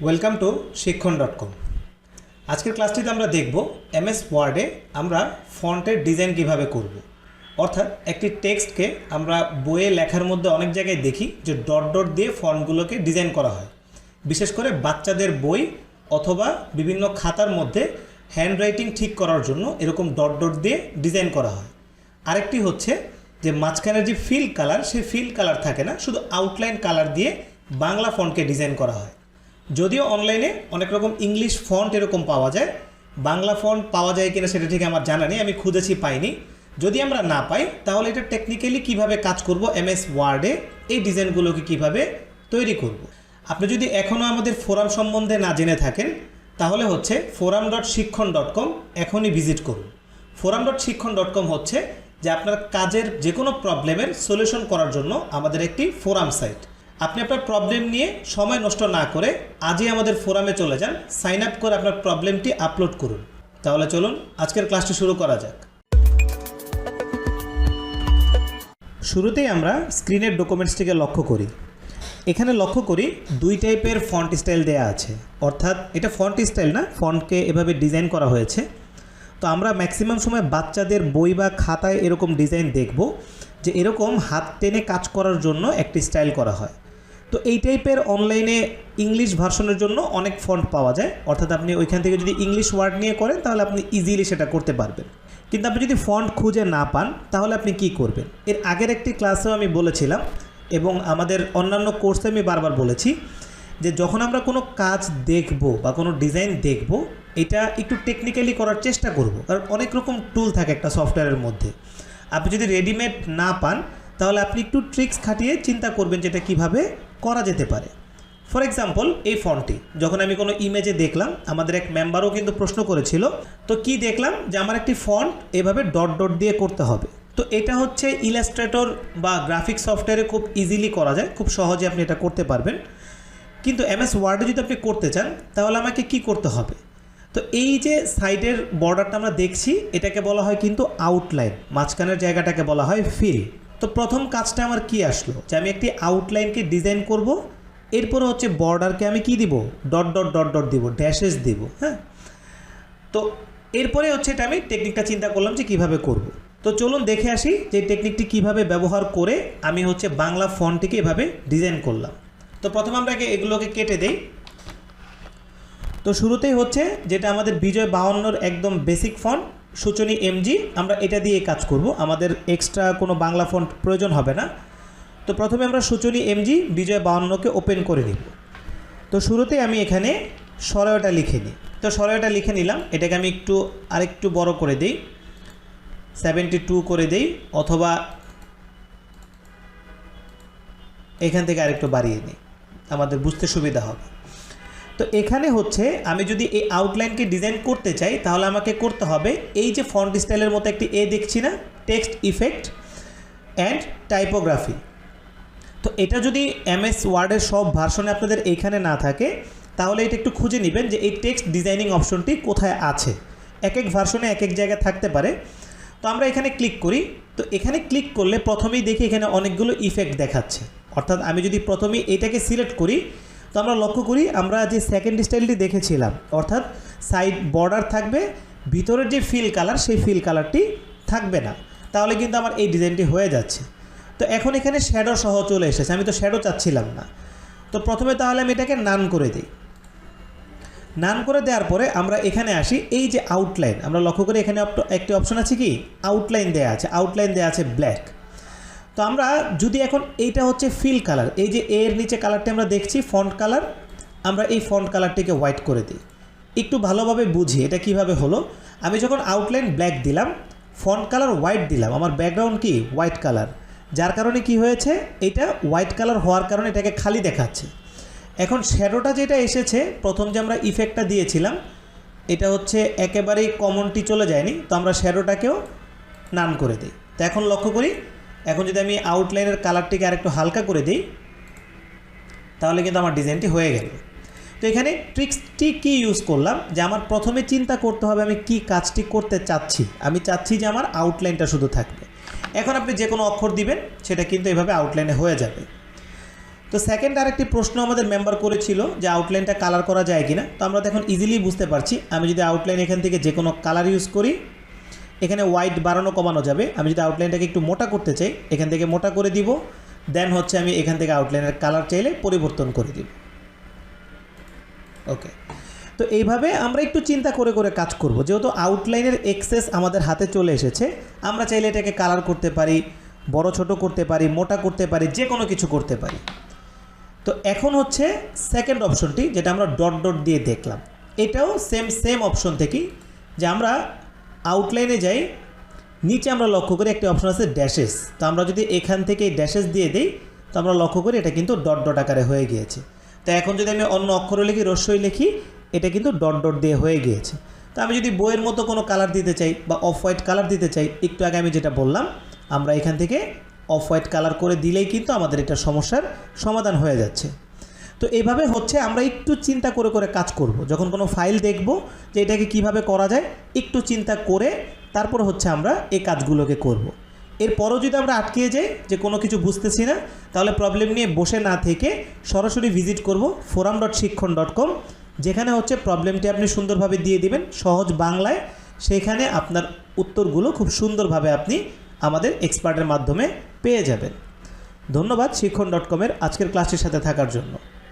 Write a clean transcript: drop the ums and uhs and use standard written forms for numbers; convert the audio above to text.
Welcome to Sikkhon.com। আজকের ক্লাসটিতে আমরা দেখব এমএস ওয়ার্ডে আমরা ফন্টের ডিজাইন কিভাবে করব। অর্থাৎ একটি টেক্সটকে আমরা বইয়ে লেখার মধ্যে অনেক জায়গায় দেখি যে ডট ডট দিয়ে ফন্টগুলোকে ডিজাইন করা হয়, বিশেষ করে বাচ্চাদের বই অথবা বিভিন্ন খাতার মধ্যে হ্যান্ডরাইটিং ঠিক করার জন্য এরকম ডট ডট দিয়ে ডিজাইন করা হয়। আরেকটি হচ্ছে যে মাঝখানের যে ফিল কালার, সেই ফিল কালার থাকে না, শুধু আউটলাইন কালার দিয়ে বাংলা ফন্টকে ডিজাইন করা হয়। যদিও অনলাইনে অনেক রকম ইংলিশ ফন্ট এরকম পাওয়া যায়, বাংলা ফন্ট পাওয়া যায় কিনা সেটা ঠিক আমার জানা নেই, আমি খুঁজেছি পাইনি। যদি আমরা না পাই তাহলে এটা টেকনিক্যালি কিভাবে কাজ করব, এমএস ওয়ার্ডে এই ডিজাইনগুলোকে কিভাবে তৈরি করব। আপনি যদি এখনও আমাদের ফোরাম সম্বন্ধে না জেনে থাকেন তাহলে হচ্ছে forum.sikkhon.com এখনই ভিজিট করুন। forum.sikkhon.com হচ্ছে যে আপনার কাজের যে কোনো প্রবলেমের সলিউশন করার জন্য আমাদের একটি ফোরাম সাইট। আপনি আপনার প্রবলেম নিয়ে সময় নষ্ট না করে আজই আমাদের ফোরামে চলে যান, সাইন আপ করে আপনার প্রবলেমটি আপলোড করুন। তাহলে চলুন আজকের ক্লাসটি শুরু করা যাক। শুরুতেই আমরা স্ক্রিনের ডকুমেন্টসটিকে লক্ষ্য করি। এখানে লক্ষ্য করি দুই টাইপের ফন্ট স্টাইল দেয়া আছে, অর্থাৎ এটা ফন্ট স্টাইল না, ফন্টকে এভাবে ডিজাইন করা হয়েছে। তো আমরা ম্যাক্সিমাম সময় বাচ্চাদের বই বা খাতায় এরকম ডিজাইন দেখব যে এরকম হাত টেনে কাজ করার জন্য একটি স্টাইল করা হয়। তো এই টাইপের অনলাইনে ইংলিশ ভার্সনের জন্য অনেক ফন্ট পাওয়া যায়, অর্থাৎ আপনি ওইখান থেকে যদি ইংলিশ ওয়ার্ড নিয়ে করেন তাহলে আপনি ইজিলি সেটা করতে পারবেন। কিন্তু আপনি যদি ফন্ট খুঁজে না পান তাহলে আপনি কি করবেন? এর আগের একটি ক্লাসেও আমি বলেছিলাম এবং আমাদের অন্যান্য কোর্সে আমি বারবার বলেছি যে যখন আমরা কোনো কাজ দেখব বা কোনো ডিজাইন দেখব, এটা একটু টেকনিক্যালি করার চেষ্টা করব, কারণ অনেক রকম টুল থাকে একটা সফটওয়্যারের মধ্যে। আপনি যদি রেডিমেড না পান তাহলে আপনি একটু ট্রিক্স খাটিয়ে চিন্তা করবেন যে এটা কীভাবে করা যেতে পারে। ফর এক্সাম্পল, এই ফন্টটি যখন আমি কোনো ইমেজে দেখলাম, আমাদের এক মেম্বারও কিন্তু প্রশ্ন করেছিল, তো কি দেখলাম যে আমার একটি ফন্ট এভাবে ডট ডট দিয়ে করতে হবে। তো এটা হচ্ছে ইলাস্ট্রেটর বা গ্রাফিক সফটওয়্যারে খুব ইজিলি করা যায়, খুব সহজে আপনি এটা করতে পারবেন। কিন্তু এমএস ওয়ার্ডে যদি আপনি করতে চান তাহলে আমাকে কি করতে হবে? তো এই যে সাইডের বর্ডারটা আমরা দেখছি এটাকে বলা হয় কিন্তু আউটলাইন, মাঝখানের জায়গাটাকে বলা হয় ফিল। তো প্রথম কাজটা আমার কি আসলো যে আমি একটি আউটলাইনকে ডিজাইন করব, এরপরে হচ্ছে বর্ডারকে আমি কি দিব, ডট ডট ডট ডট দিব, ড্যাশেস দিব। হ্যাঁ, তো এরপরে হচ্ছে এটা আমি টেকনিকটা চিন্তা করলাম যে কিভাবে করব। তো চলুন দেখে আসি যে টেকনিকটি কিভাবে ব্যবহার করে আমি হচ্ছে বাংলা ফন্টটিকে এভাবে ডিজাইন করলাম। তো প্রথমে আমরা এগুলোকে কেটে দেই। তো শুরুতেই হচ্ছে যেটা আমাদের বিজয় 52-র একদম বেসিক ফন্ট সূচনী এমজি, আমরা এটা দিয়ে কাজ করব, আমাদের এক্সট্রা কোনো বাংলা ফন্ট প্রয়োজন হবে না। তো প্রথমে আমরা সূচনী এমজি বিজয় 52-কে ওপেন করে নিব। তো শুরুতেই আমি এখানে সরয়টা লিখে নিই। তো সরয়টা লিখে নিলাম, এটাকে আমি আরেকটু বড় করে দিই, 72 করে দেই, অথবা এখান থেকে আরেকটু বাড়িয়ে নিই, আমাদের বুঝতে সুবিধা হবে। তো এখানে হচ্ছে আমি যদি এই আউটলাইনকে ডিজাইন করতে চাই তাহলে আমাকে করতে হবে এই যে ফন্ট স্টাইলের মতো একটি দেখছি না, টেক্সট ইফেক্ট অ্যান্ড টাইপোগ্রাফি। তো এটা যদি এমএস ওয়ার্ডের সব ভার্সনে আপনাদের এইখানে না থাকে তাহলে এটা একটু খুঁজে নেবেন যে এই টেক্সট ডিজাইনিং অপশনটি কোথায় আছে। এক এক ভার্সনে এক এক জায়গায় থাকতে পারে। তো আমরা এখানে ক্লিক করি। তো এখানে ক্লিক করলে প্রথমেই দেখি এখানে অনেকগুলো ইফেক্ট দেখাচ্ছে, অর্থাৎ আমি যদি প্রথমেই এটাকে সিলেক্ট করি তো আমরা লক্ষ্য করি আমরা যে সেকেন্ড স্টাইলটি দেখেছিলাম, অর্থাৎ সাইড বর্ডার থাকবে, ভিতরের যে ফিল কালার সেই ফিল কালারটি থাকবে না, তাহলে কিন্তু আমার এই ডিজাইনটি হয়ে যাচ্ছে। তো এখন এখানে শ্যাডো সহ চলে এসেছে, আমি তো শ্যাডো চাচ্ছিলাম না। তো প্রথমে তাহলে আমি এটাকে নান করে দিই। নান করে দেওয়ার পরে আমরা এখানে আসি, এই যে আউটলাইন আমরা লক্ষ্য করি এখানে একটি অপশন আছে কি আউটলাইন দেওয়া আছে, আউটলাইন দেওয়া আছে ব্ল্যাক। তো আমরা যদি এখন এইটা হচ্ছে ফিল কালার, এই যে এর নিচে কালারটি আমরা দেখছি ফন্ট কালার, আমরা এই ফন্ট কালারটিকে হোয়াইট করে দিই। একটু ভালোভাবে বুঝি এটা কিভাবে হলো। আমি যখন আউটলাইন ব্ল্যাক দিলাম, ফন্ট কালার হোয়াইট দিলাম, আমার ব্যাকগ্রাউন্ড কি হোয়াইট কালার, যার কারণে কি হয়েছে, এটা হোয়াইট কালার হওয়ার কারণে এটাকে খালি দেখাচ্ছে। এখন শ্যাডোটা যেটা এসেছে, প্রথম যে আমরা ইফেক্টটা দিয়েছিলাম এটা হচ্ছে একেবারেই কমনটি চলে যায়নি, তো আমরা শ্যাডোটাকেও নান করে দিই। তো এখন লক্ষ্য করি, এখন যদি আমি আউটলাইনের কালারটিকে আরেকটু হালকা করে দিই তাহলে কিন্তু আমার ডিজাইনটি হয়ে গেল। তো এখানে ট্রিক্সটি কি ইউজ করলাম যে আমার প্রথমে চিন্তা করতে হবে আমি কি কাজটি করতে চাচ্ছি। আমি চাচ্ছি যে আমার আউটলাইনটা শুধু থাকবে। এখন আপনি যে কোনো অক্ষর দিবেন সেটা কিন্তু এভাবে আউটলাইনে হয়ে যাবে। তো সেকেন্ড আরেকটি প্রশ্ন আমাদের মেম্বার করেছিল যে আউটলাইনটা কালার করা যায় কিনা। তো আমরা তো এখন ইজিলি বুঝতে পারছি, আমি যদি আউটলাইন এখান থেকে যে কোনো কালার ইউজ করি, এখানে হোয়াইট বাড়ানো কমানো যাবে। আমি যদি আউটলাইনটাকে একটু মোটা করতে চাই, এখান থেকে মোটা করে দিব, দেন হচ্ছে আমি এখান থেকে আউটলাইনের কালার চাইলে পরিবর্তন করে দিব। ওকে, তো এইভাবে আমরা একটু চিন্তা করে করে কাজ করব। যেহেতু আউটলাইনের এক্সেস আমাদের হাতে চলে এসেছে, আমরা চাইলে এটাকে কালার করতে পারি, বড় ছোট করতে পারি, মোটা করতে পারি, যে কোনো কিছু করতে পারি। তো এখন হচ্ছে সেকেন্ড অপশনটি, যেটা আমরা ডট ডট দিয়ে দেখলাম, এটাও সেম অপশন থেকেই যে আমরা আউটলাইনে যাই, নিচে আমরা লক্ষ্য করি একটি অপশন আছে ড্যাশেস। তো আমরা যদি এখান থেকে ড্যাশেস দিয়ে দিই, তো আমরা লক্ষ্য করি এটা কিন্তু ডট ডট আকারে হয়ে গিয়েছে। তো এখন যদি আমি অন্য অক্ষরে লিখি, রস্যই লিখি, এটা কিন্তু ডট ডট দিয়ে হয়ে গিয়েছে। তো আমি যদি বইয়ের মতো কোনো কালার দিতে চাই বা অফ হোয়াইট কালার দিতে চাই, একটু আগে আমি যেটা বললাম, আমরা এখান থেকে অফ হোয়াইট কালার করে দিলেই কিন্তু আমাদের এটা সমস্যার সমাধান হয়ে যাচ্ছে। তো এইভাবে হচ্ছে আমরা একটু চিন্তা করে করে কাজ করব। যখন কোনো ফাইল দেখব যে এটাকে কিভাবে করা যায়, একটু চিন্তা করে তারপর হচ্ছে আমরা এই কাজগুলোকে করব। এরপরও যদি আমরা আটকে যাই যে কোনো কিছু বুঝতেছি না, তাহলে প্রবলেম নিয়ে বসে না থেকে সরাসরি ভিজিট করব forum.sikhon.com, যেখানে হচ্ছে প্রবলেমটি আপনি সুন্দরভাবে দিয়ে দিবেন সহজ বাংলায়। সেখানে আপনার উত্তরগুলো খুব সুন্দরভাবে আপনি আমাদের এক্সপার্টের মাধ্যমে পেয়ে যাবেন। ধন্যবাদ Sikkhon.com-এর আজকের ক্লাসটির সাথে থাকার জন্য।